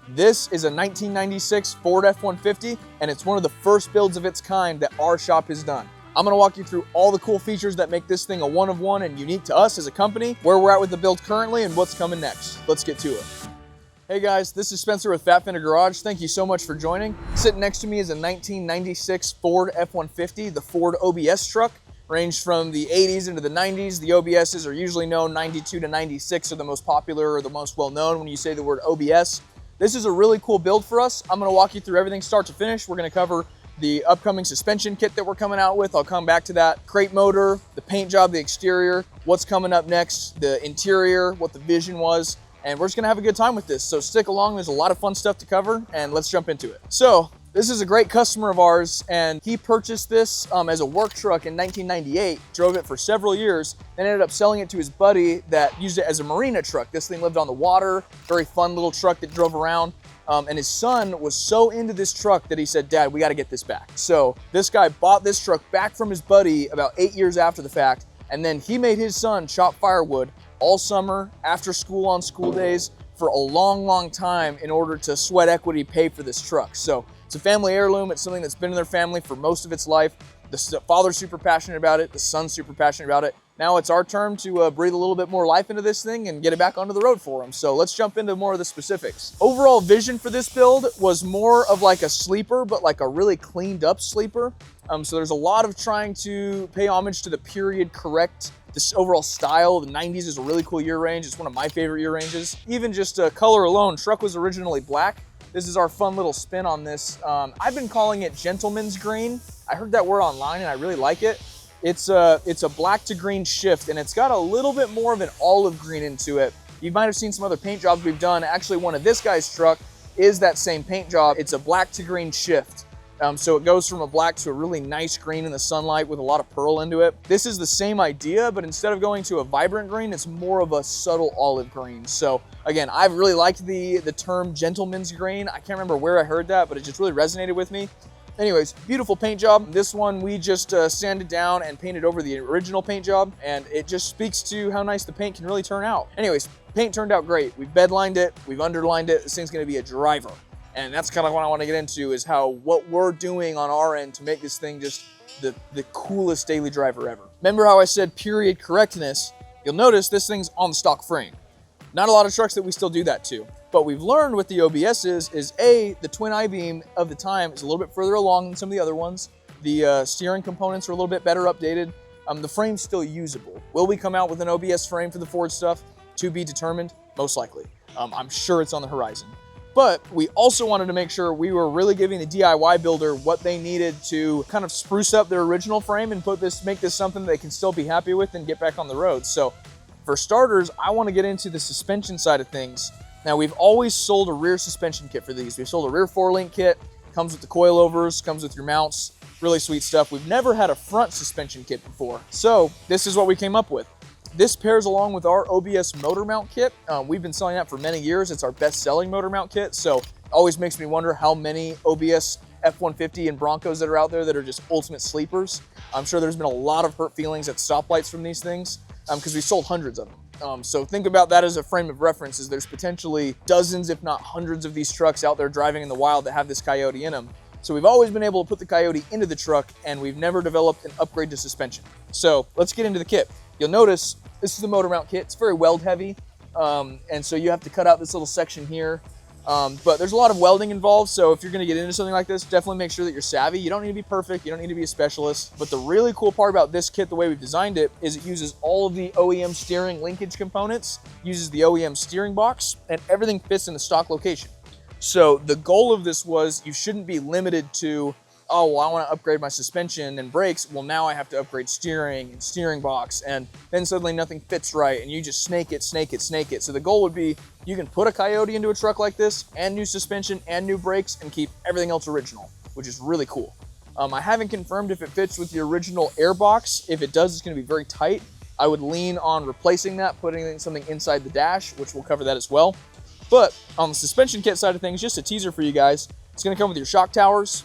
This is a 1996 Ford F-150, and it's one of the first builds of its kind that our shop has done. I'm gonna walk you through all the cool features that make this thing a one of one and unique to us as a company, where we're at with the build currently, and what's coming next. Let's get to it. Hey guys, this is Spencer with Fender Garage. Thank you so much for joining. Sitting next to me is a 1996 Ford F-150, the Ford OBS truck. Ranged from the 80s into the 90s. The OBSs are usually known. 92 to 96 are the most popular or the most well-known when you say the word OBS. This is a really cool build for us. I'm gonna walk you through everything start to finish. We're gonna cover the upcoming suspension kit that we're coming out with. I'll come back to that. Crate motor, the paint job, the exterior, what's coming up next, the interior, what the vision was, and we're just gonna have a good time with this. So stick along, there's a lot of fun stuff to cover, and let's jump into it. So, this is a great customer of ours, and he purchased this as a work truck in 1998, drove it for several years, then ended up selling it to his buddy that used it as a marina truck. This thing lived on the water, very fun little truck that drove around. And his son was so into this truck that he said, "Dad, we gotta get this back." So this guy bought this truck back from his buddy about 8 years after the fact, and then he made his son chop firewood all summer, after school on school days, for a long, long time in order to sweat equity pay for this truck. So it's a family heirloom. It's something that's been in their family for most of its life. The father's super passionate about it. The son's super passionate about it. Now it's our turn to breathe a little bit more life into this thing and get it back onto the road for them. So let's jump into more of the specifics. Overall vision for this build was more of like a sleeper, but like a really cleaned up sleeper. So there's a lot of trying to pay homage to the period correct. This overall style, the 90s is a really cool year range. It's one of my favorite year ranges. Even just color alone, truck was originally black. This is our fun little spin on this. I've been calling it gentleman's green. I heard that word online and I really like it. It's a black to green shift, and it's got a little bit more of an olive green into it. You might have seen some other paint jobs we've done. Actually, one of this guy's truck is that same paint job. It's a black to green shift. So it goes from a black to a really nice green in the sunlight with a lot of pearl into it. This is the same idea, but instead of going to a vibrant green, it's more of a subtle olive green. So again, I've really liked the term gentleman's green. I can't remember where I heard that, but it just really resonated with me. Anyways, beautiful paint job. This one we just sanded down and painted over the original paint job, and it just speaks to how nice the paint can really turn out. Anyways, paint turned out great. We've bedlined it, we've underlined it. This thing's gonna be a driver. And that's kind of what I want to get into, is what we're doing on our end to make this thing just the coolest daily driver ever. Remember how I said period correctness? You'll notice this thing's on the stock frame. Not a lot of trucks that we still do that to. But we've learned with the OBSs is A, the twin I-beam of the time is a little bit further along than some of the other ones. The steering components are a little bit better updated. The frame's still usable. Will we come out with an OBS frame for the Ford stuff? To be determined, most likely. I'm sure it's on the horizon. But we also wanted to make sure we were really giving the DIY builder what they needed to kind of spruce up their original frame and make this something they can still be happy with and get back on the road. So for starters, I want to get into the suspension side of things. Now, we've always sold a rear suspension kit for these. We've sold a rear 4-link kit, comes with the coilovers, comes with your mounts, really sweet stuff. We've never had a front suspension kit before. So this is what we came up with. This pairs along with our OBS motor mount kit. We've been selling that for many years. It's our best-selling motor mount kit, so it always makes me wonder how many OBS F-150 and Broncos that are out there that are just ultimate sleepers. I'm sure there's been a lot of hurt feelings at stoplights from these things because we sold hundreds of them. So think about that as a frame of reference, is there's potentially dozens, if not hundreds of these trucks out there driving in the wild that have this Coyote in them. So we've always been able to put the Coyote into the truck, and we've never developed an upgrade to suspension. So let's get into the kit. You'll notice this is the motor mount kit. It's very weld heavy, and so you have to cut out this little section here. But there's a lot of welding involved, so if you're gonna get into something like this, definitely make sure that you're savvy. You don't need to be perfect, you don't need to be a specialist. But the really cool part about this kit, the way we've designed it, is it uses all of the OEM steering linkage components, uses the OEM steering box, and everything fits in the stock location. So the goal of this was you shouldn't be limited to, oh, well, I want to upgrade my suspension and brakes. Well, now I have to upgrade steering and steering box, and then suddenly nothing fits right, and you just snake it. So the goal would be you can put a Coyote into a truck like this, and new suspension and new brakes, and keep everything else original, which is really cool. I haven't confirmed if it fits with the original air box. If it does, it's going to be very tight. I would lean on replacing that, putting something inside the dash, which we'll cover that as well. But on the suspension kit side of things, just a teaser for you guys, it's going to come with your shock towers.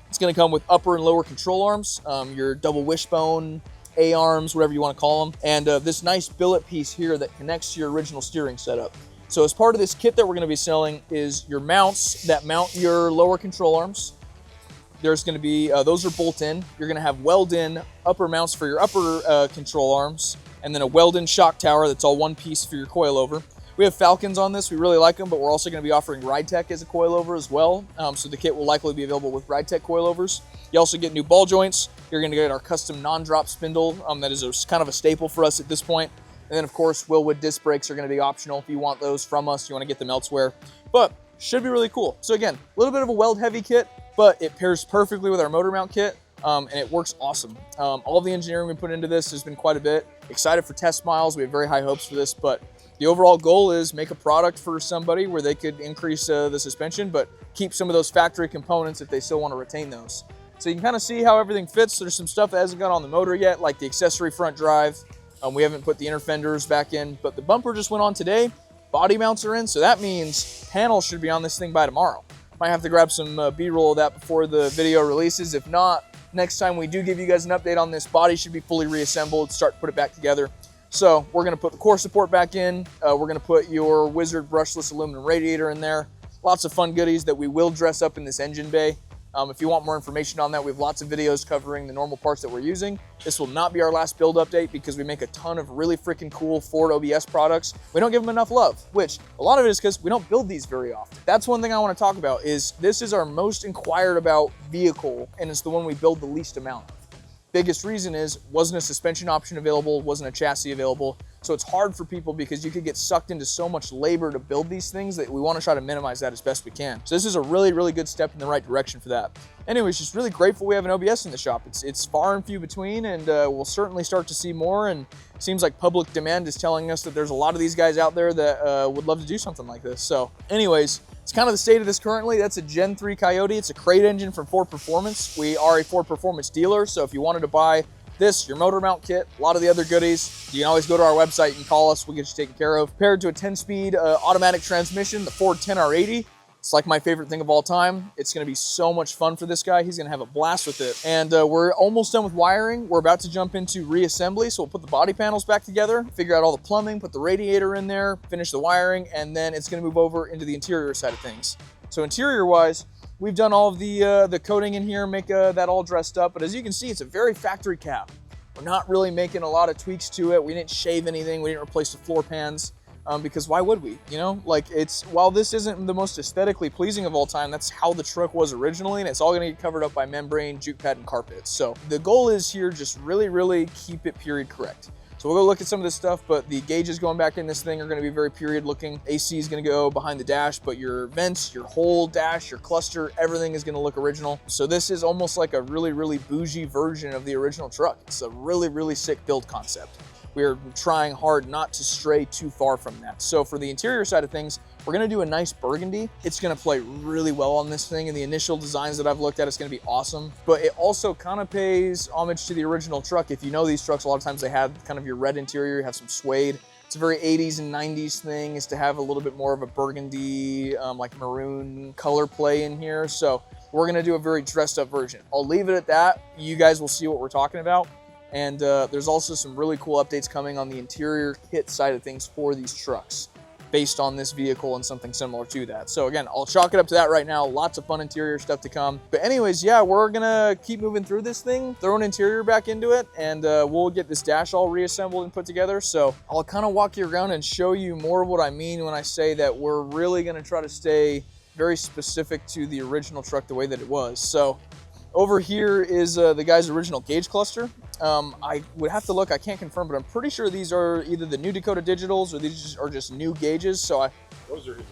It's going to come with upper and lower control arms, your double wishbone, A-arms, whatever you want to call them, and this nice billet piece here that connects to your original steering setup. So as part of this kit that we're gonna be selling is your mounts that mount your lower control arms. There's gonna be, those are bolt-in. You're gonna have weld-in upper mounts for your upper control arms, and then a weld-in shock tower that's all one piece for your coilover. We have Falcons on this, we really like them, but we're also gonna be offering RideTech as a coilover as well. So the kit will likely be available with RideTech coilovers. You also get new ball joints. You're gonna get our custom non-drop spindle that is kind of a staple for us at this point. And then of course, Wilwood disc brakes are gonna be optional if you want those from us, you wanna get them elsewhere. But should be really cool. So again, a little bit of a weld heavy kit, but it pairs perfectly with our motor mount kit. And it works awesome. All of the engineering we put into this has been quite a bit. Excited for test miles. We have very high hopes for this, but the overall goal is make a product for somebody where they could increase the suspension, but keep some of those factory components if they still want to retain those. So you can kind of see how everything fits. There's some stuff that hasn't gone on the motor yet, like the accessory front drive. We haven't put the inner fenders back in, but the bumper just went on today. Body mounts are in, so that means panels should be on this thing by tomorrow. Might have to grab some B-roll of that before the video releases. If not, next time we do give you guys an update on this, body should be fully reassembled, start to put it back together. So we're gonna put the core support back in. We're gonna put your Wizard brushless aluminum radiator in there. Lots of fun goodies that we will dress up in this engine bay. If you want more information on that, we have lots of videos covering the normal parts that we're using. This will not be our last build update because we make a ton of really freaking cool Ford OBS products. We don't give them enough love, which a lot of it is because we don't build these very often. That's one thing I want to talk about is this is our most inquired about vehicle, and it's the one we build the least amount of. Biggest reason is wasn't a suspension option available, wasn't a chassis available. So it's hard for people because you could get sucked into so much labor to build these things that we want to try to minimize that as best we can. So this is a really, really good step in the right direction for that. Anyways, just really grateful we have an OBS in the shop. It's far and few between, and we'll certainly start to see more. And it seems like public demand is telling us that there's a lot of these guys out there that would love to do something like this. So anyways, it's kind of the state of this currently. That's a Gen 3 Coyote. It's a crate engine from Ford Performance. We are a Ford Performance dealer, so if you wanted to buy this, your motor mount kit, a lot of the other goodies, you can always go to our website, you can call us, we'll get you taken care of. Paired to a 10-speed automatic transmission, the Ford 10R80. It's like my favorite thing of all time. It's gonna be so much fun for this guy. He's gonna have a blast with it. And we're almost done with wiring. We're about to jump into reassembly. So we'll put the body panels back together, figure out all the plumbing, put the radiator in there, finish the wiring, and then it's gonna move over into the interior side of things. So interior wise, we've done all of the coating in here, make that all dressed up. But as you can see, it's a very factory cab. We're not really making a lot of tweaks to it. We didn't shave anything. We didn't replace the floor pans. Because why would we, you know? Like while this isn't the most aesthetically pleasing of all time, that's how the truck was originally, and it's all gonna get covered up by membrane, juke pad, and carpet. So the goal is here, just really, really keep it period correct. So we'll go look at some of this stuff, but the gauges going back in this thing are gonna be very period looking. AC is gonna go behind the dash, but your vents, your whole dash, your cluster, everything is gonna look original. So this is almost like a really, really bougie version of the original truck. It's a really, really sick build concept. We are trying hard not to stray too far from that. So for the interior side of things, we're gonna do a nice burgundy. It's gonna play really well on this thing. In the initial designs that I've looked at, it's gonna be awesome. But it also kind of pays homage to the original truck. If you know these trucks, a lot of times they have kind of your red interior, you have some suede. It's a very 80s and 90s thing, is to have a little bit more of a burgundy, like maroon color play in here. So we're gonna do a very dressed up version. I'll leave it at that. You guys will see what we're talking about. And there's also some really cool updates coming on the interior kit side of things for these trucks based on this vehicle and something similar to that. So again, I'll chalk it up to that right now. Lots of fun interior stuff to come. But anyways, yeah, we're gonna keep moving through this thing, throw an interior back into it, and we'll get this dash all reassembled and put together. So I'll kind of walk you around and show you more of what I mean when I say that we're really gonna try to stay very specific to the original truck the way that it was. So over here is the guy's original gauge cluster. I would have to look, I can't confirm, but I'm pretty sure these are either the new Dakota Digitals or these are just new gauges. So those are his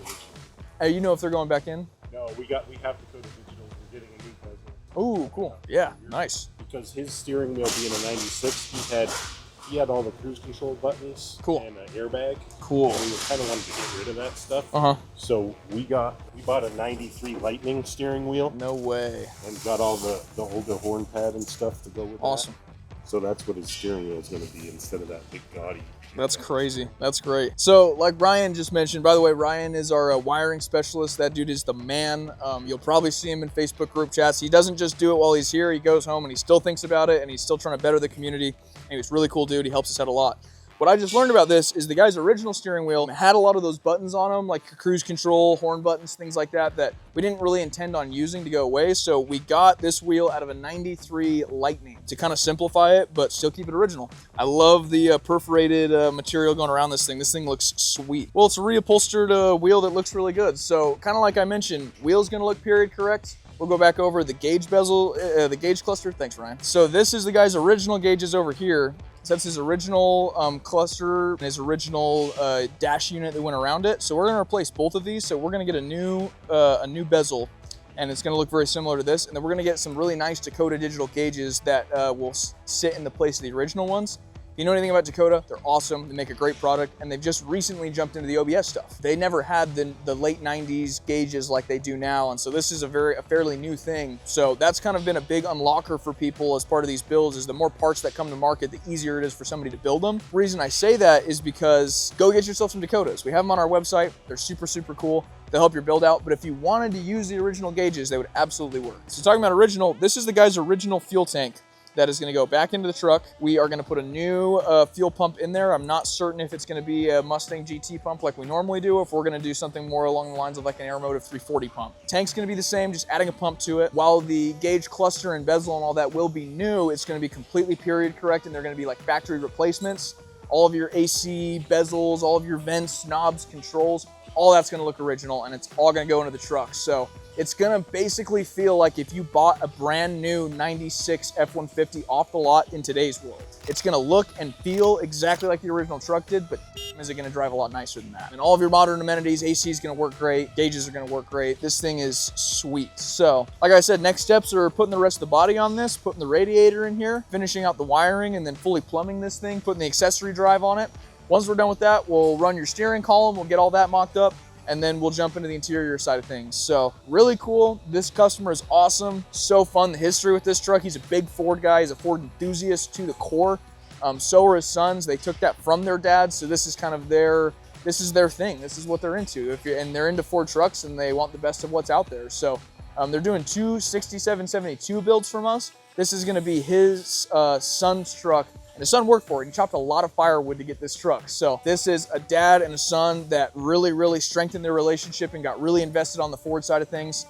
original. You know if they're going back in? No, we have Dakota Digitals. We're getting a new president. Oh, cool. Yeah, nice. Because his steering wheel being a 96, he had all the cruise control buttons. Cool. And an airbag. Cool. And we kind of wanted to get rid of that stuff. Uh-huh. So we bought a 93 Lightning steering wheel. No way. And got all the older horn pad and stuff to go with awesome. That. So that's what his steering wheel is going to be instead of that big gaudy. That's crazy. That's great. So like Ryan just mentioned, by the way, Ryan is our wiring specialist. That dude is the man. You'll probably see him in Facebook group chats. He doesn't just do it while he's here. He goes home and he still thinks about it, and he's still trying to better the community. And he's a really cool dude. He helps us out a lot. What I just learned about this is the guy's original steering wheel had a lot of those buttons on them, like cruise control, horn buttons, things like that, that we didn't really intend on using to go away. So we got this wheel out of a 93 Lightning to kind of simplify it, but still keep it original. I love the perforated material going around this thing. This thing looks sweet. Well, it's a reupholstered wheel that looks really good. So kind of like I mentioned, wheel's gonna look period correct. We'll go back over the gauge bezel, the gauge cluster. Thanks, Ryan. So this is the guy's original gauges over here. So that's his original cluster and his original dash unit that went around it. So we're gonna replace both of these. So we're gonna get a new bezel, and it's gonna look very similar to this. And then we're gonna get some really nice Dakota digital gauges that will sit in the place of the original ones. If you know anything about Dakota, they're awesome. They make a great product, and they've just recently jumped into the OBS stuff. They never had the late 90s gauges like they do now, and so this is a fairly new thing. So that's kind of been a big unlocker for people as part of these builds, is the more parts that come to market, the easier it is for somebody to build them. The reason I say that is because go get yourself some Dakotas. We have them on our website. They're super, super cool. They'll help your build out, but if you wanted to use the original gauges, they would absolutely work. So talking about original, this is the guy's original fuel tank that is going to go back into the truck. We are going to put a new fuel pump in there. I'm not certain if it's going to be a Mustang GT pump like we normally do, or if we're going to do something more along the lines of like an Aeromotive 340 pump. Tank's going to be the same, just adding a pump to it. While the gauge cluster and bezel and all that will be new, it's going to be completely period correct, and they're going to be like factory replacements. All of your AC bezels, all of your vents, knobs, controls, all that's going to look original, and it's all going to go into the truck. So it's gonna basically feel like if you bought a brand new 96 F-150 off the lot in today's world. It's gonna look and feel exactly like the original truck did, but is it gonna drive a lot nicer than that? And all of your modern amenities, AC is gonna work great, gauges are gonna work great. This thing is sweet. So, like I said, next steps are putting the rest of the body on this, putting the radiator in here, finishing out the wiring, and then fully plumbing this thing, putting the accessory drive on it. Once we're done with that, we'll run your steering column, we'll get all that mocked up, and then we'll jump into the interior side of things. So really cool. This customer is awesome. So fun, the history with this truck. He's a big Ford guy. He's a Ford enthusiast to the core. So are his sons. They took that from their dads. So this is kind of their thing. This is what they're into. And they're into Ford trucks, and they want the best of what's out there. So they're doing two 6772 builds from us. This is gonna be his son's truck. And his son worked for it. He chopped a lot of firewood to get this truck. So this is a dad and a son that really, really strengthened their relationship and got really invested on the Ford side of things.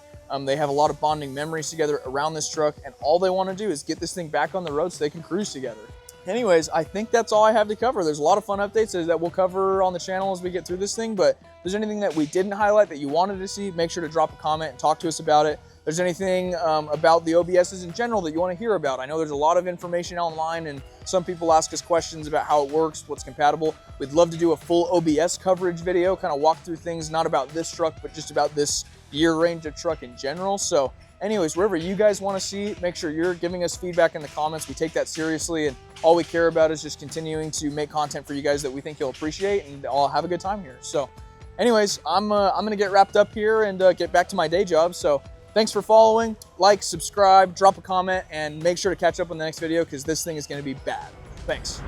They have a lot of bonding memories together around this truck, and all they want to do is get this thing back on the road so they can cruise together. Anyways, I think that's all I have to cover. There's a lot of fun updates that we'll cover on the channel as we get through this thing, but if there's anything that we didn't highlight that you wanted to see, make sure to drop a comment and talk to us about it. If there's anything about the OBSs in general that you want to hear about, I know there's a lot of information online, and some people ask us questions about how it works, what's compatible. We'd love to do a full OBS coverage video, kind of walk through things, not about this truck, but just about this year range of truck in general. So anyways, wherever you guys want to see, make sure you're giving us feedback in the comments. We take that seriously, and all we care about is just continuing to make content for you guys that we think you'll appreciate, and I'll have a good time here. So anyways, I'm gonna get wrapped up here and get back to my day job. So thanks for following, like, subscribe, drop a comment, and make sure to catch up on the next video because this thing is gonna be bad. Thanks.